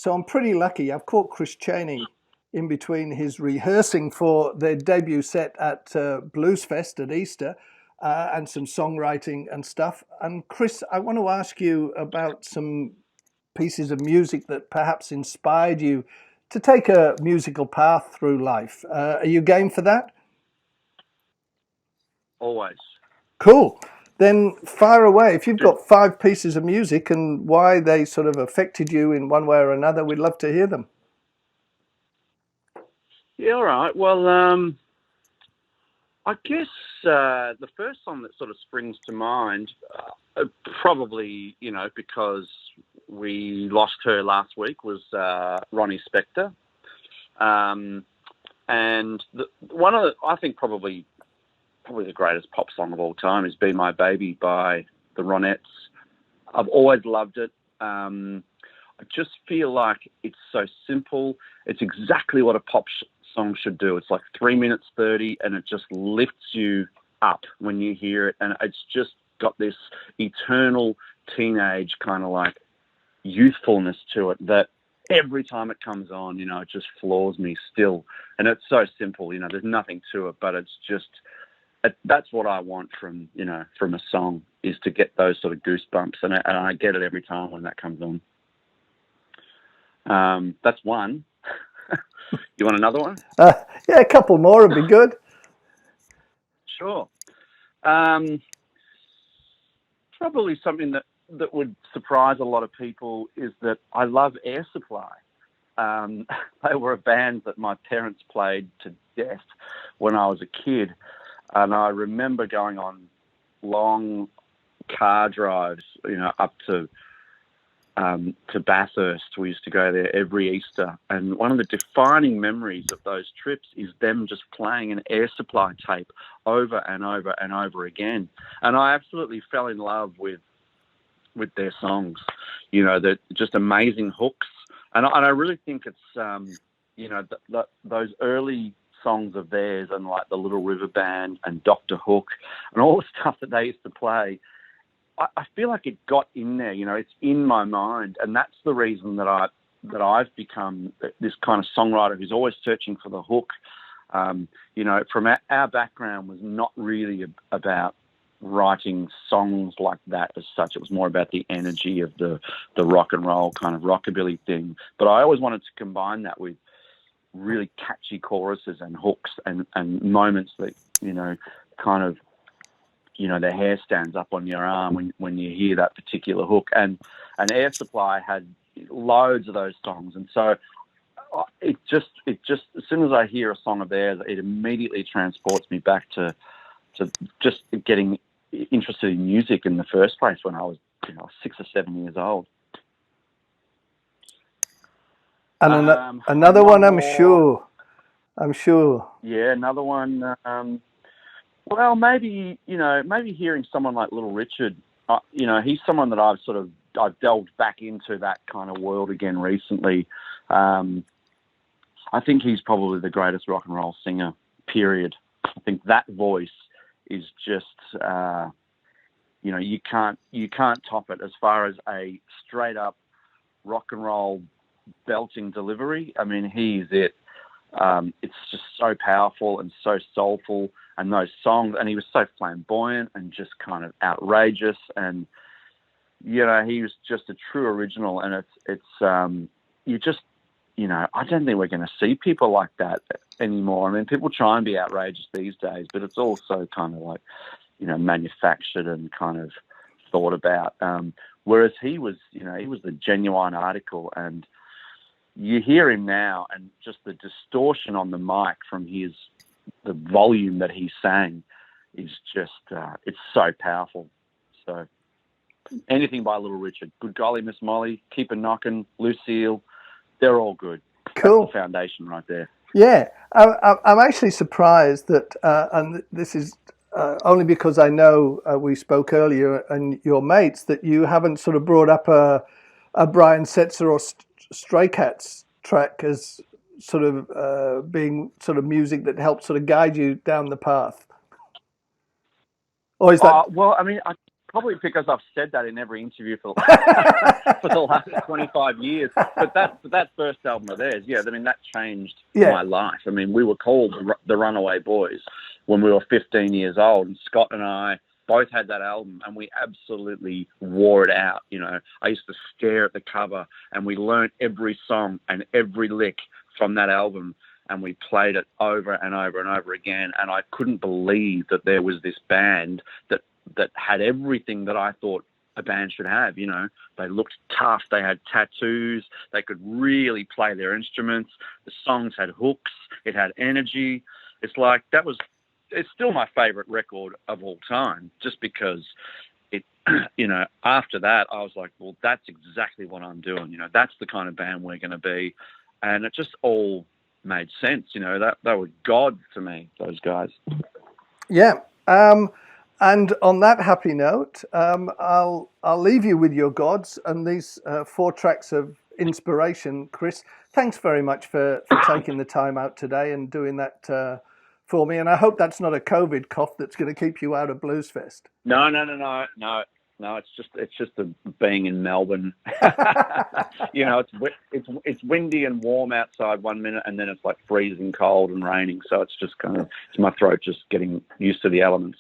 So I'm pretty lucky. I've caught Chris Cheney in between his rehearsing for their debut set at Blues Fest at Easter and some songwriting and stuff. And Chris, I want to ask you about some pieces of music that perhaps inspired you to take a musical path through life. Are you game for that? Always. Cool. Then fire away. If you've Just, got five pieces of music and why they sort of affected you in one way or another, we'd love to hear them. yeah, all right. Well, I guess the first song that sort of springs to mind, probably, because we lost her last week, was Ronnie Spector. Um, and one of I think probably the greatest pop song of all time is "Be My Baby" by the Ronettes. I've always loved it. I just feel like it's so simple. It's exactly what a song should do. It's like 3 minutes 30, and it just lifts you up when you hear it, and it's just got this eternal teenage kind of like youthfulness to it that every time it comes on, it just floors me still. And it's so simple, there's nothing to it, but it's just that's what I want from a song, is to get those sort of goosebumps, and I get it every time when that comes on. That's one. You want another one? Yeah, a couple more would be good. Sure. Um, Probably something that would surprise a lot of people is that I love Air Supply. Um, they were a band that my parents played to death when I was a kid, and I remember going on long car drives, up to Bathurst. We used to go there every Easter, and one of the defining memories of those trips is them just playing an Air Supply tape over and over and over again. And I absolutely fell in love with their songs. They're just amazing hooks, and I really think it's those early songs of theirs, and like the Little River Band and Doctor Hook and all the stuff that they used to play. I feel like it got in there, it's in my mind, and that's the reason that I've become this kind of songwriter who's always searching for the hook. From our background was not really about writing songs like that as such. It was more about the energy of the rock and roll kind of rockabilly thing. But I always wanted to combine that with really catchy choruses and hooks and moments that, kind of, the hair stands up on your arm when you hear that particular hook. And Air Supply had loads of those songs. And so it just as soon as I hear a song of theirs, it immediately transports me back to just getting interested in music in the first place when I was 6 or 7 years old. And And another one one, I'm more. sure. I'm sure. Yeah, another one. Well, maybe hearing someone like Little Richard. He's someone that I've delved back into that kind of world again recently. I think he's probably the greatest rock and roll singer, period. I think that voice is just, you can't top it as far as a straight up rock and roll belting delivery. I mean, he's it. It's just so powerful and so soulful, and those songs, and he was so flamboyant and just kind of outrageous, and he was just a true original. And you just, I don't think we're going to see people like that anymore. I mean, people try and be outrageous these days, but it's also kind of like, manufactured and kind of thought about. Whereas he was the genuine article, and you hear him now, and just the distortion on the mic from the volume that he sang is just, it's so powerful. So anything by Little Richard, Good Golly Miss Molly, Keep a Knockin', Lucille, they're all good. Cool. That's the foundation right there. Yeah, I'm actually surprised that, and this is only because I know we spoke earlier and your mates, that you haven't sort of brought up a Brian Setzer or Stray Cats track as sort of being sort of music that helps sort of guide you down the path. Or is that? Well, I mean, probably because I've said that in every interview for for the last 25 years. But that first album of theirs, yeah, I mean, that changed my life. I mean, we were called the Runaway Boys when we were 15 years old, and Scott and I both had that album, and we absolutely wore it out. You know, I used to stare at the cover, and we learnt every song and every lick from that album, and we played it over and over and over again. And I couldn't believe that there was this band that had everything that I thought a band should have. You know, they looked tough, they had tattoos, they could really play their instruments, the songs had hooks, it had energy. It's like, it's still my favorite record of all time, just because it, you know, after that I was like, well, that's exactly what I'm doing. You know, that's the kind of band we're going to be. And it just all made sense. You know, that were God to me, those guys. Yeah. And on that happy note, I'll leave you with your gods and these 4 tracks of inspiration. Chris, thanks very much for taking the time out today and doing that for me. And I hope that's not a COVID cough that's going to keep you out of Bluesfest. No. It's just being in Melbourne. You know, it's windy and warm outside one minute, and then it's like freezing cold and raining. So it's just it's my throat just getting used to the elements.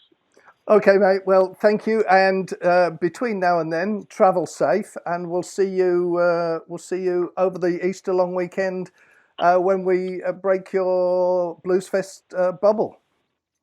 Okay, mate. Well, thank you. And between now and then, travel safe, and we'll see you over the Easter long weekend when we break your Bluesfest bubble.